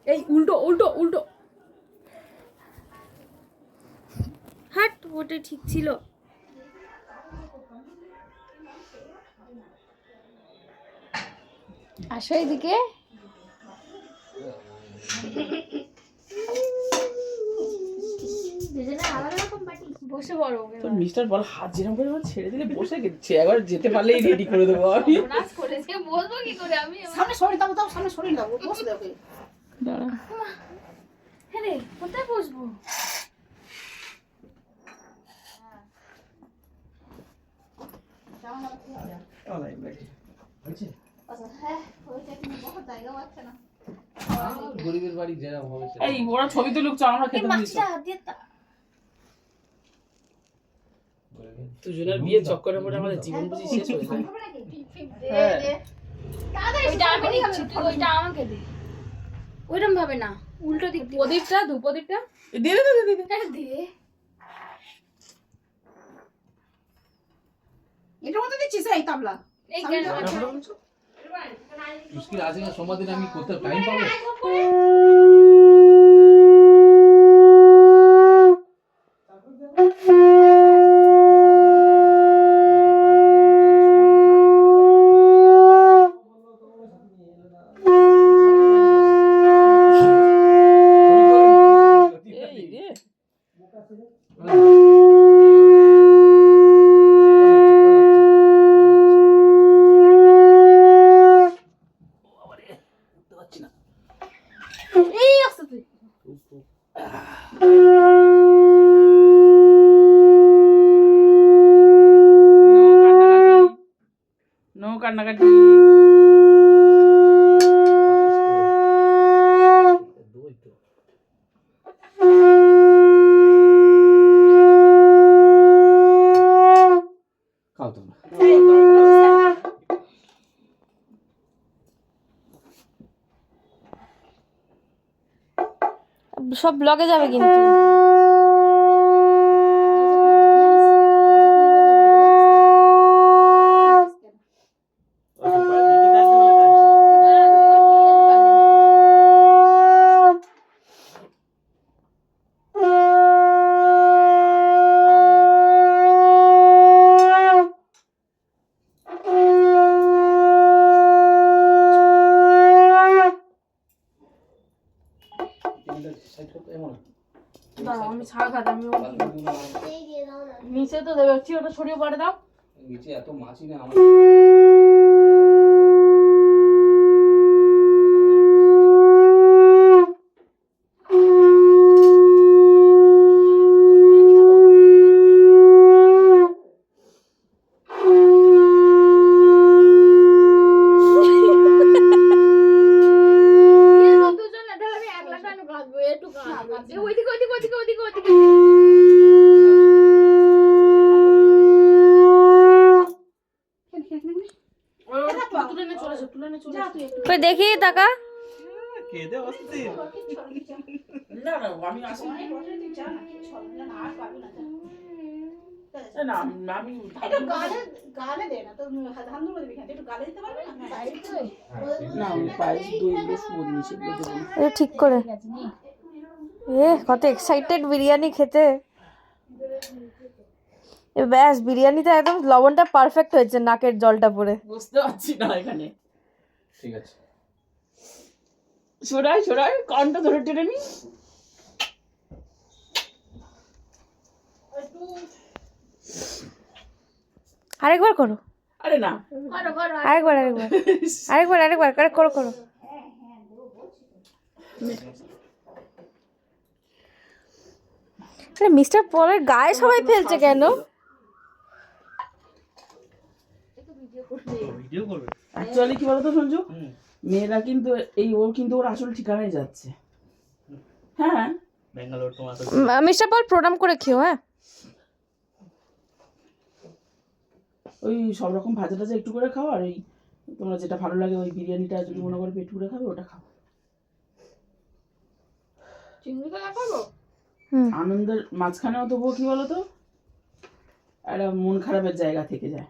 এই উল্টো উল্টো উল্টো হাট, ওটা ঠিক ছিল। আসো এদিকে। বসে পড়ো। তোর মিস্টার বল হাত যেরকম করে ছেড়ে দিলে বসে গেছে, একবার যেতে পারলেই রেডি করে দেবো আমি। নাচ করেছে, বলবো কি করে আমি? সামনে সরে দাও, দাও সামনে সরে দাও, বসে দাও। দাঁড়া, হ্যাঁ রে, কোথায় বসবো? গরিবের বাড়ি যেরকম হবে এই ওরা ছবি তুলুক, চল আমরা খেতে দিচ্ছি। দুজনের বিয়ে চক্করে পড়ে আমাদের জীবন বুঝি শেষ হয়ে যায়। হ্যাঁ ওইটা আমি নিচ্ছি, তুই ওইটা আমাকে দে। ওইরকম ভাবে না, উল্টো দিক দিয়ে। প্রদীপটা ধূপদীপটা দে দে দে দে। হ্যাঁ দে। এটার মধ্যে দিচ্ছিস এই তাবলা? এই কেন? মুশকিল আছে না, সোমবার দিন আমি করতে টাইম পাবো? এই রে এই আসতে তুই। নো কান্নাকাটি। খাও তোমরা। সব ব্লগে যাবে কিন্তু। আমি ছাড় খাতে, আমি নিচে তো দেবে, ওটা ছড়িয়ে পড়ে দাও। নিচে এত মাছই না আমার। দেখি টাকা কেঁদে অস্থির। না না আমি আসি না, আমি একটু গালে দে না তো, ধান দুলো দিবি, একটু গালে দিতে পারবে না? না আমি পায়েস দই বেশ মদিনি সেগুলো দেবো না। এটা ঠিক করে। কত এক্সাইটেড বিরিয়ানি খেতে। ব্যাস, বিরিয়ানিটা একদম লবণটা পারফেক্ট হয়েছে, নাকের জলটা পড়ে। বুঝতে পারছি না এখানে। ঠিক আছে, সরাই সরাই কানটা ধরে টেনে নি। আরেকবার করো। আরে না আরেকবার আরেকবার আরেকবার আরেকবার করে করো করো। আরে মিস্টার পলের গায়ে সবাই ফেলছে কেন? ভিডিও করবে। অ্যাকচুয়ালি কি বলতো সঞ্জু, মেয়েরা কিন্তু ও কিন্তু ওর আসল ঠিকানায় যাচ্ছে। হ্যাঁ ব্যাঙ্গালোর তোমার মিস্টার পল প্রণাম করে খেও। হ্যাঁ ওই সব রকম ভাজা টাজা একটু করে খাও, আর ওই তোমরা যেটা ভালো লাগে ওই বিরিয়ানিটা যদি মনে করে পেট পুরে খাবে ওটা খাও। আনন্দের মাঝখানেও তবুও কি বলতো একটা মন খারাপের জায়গা থেকে যায়।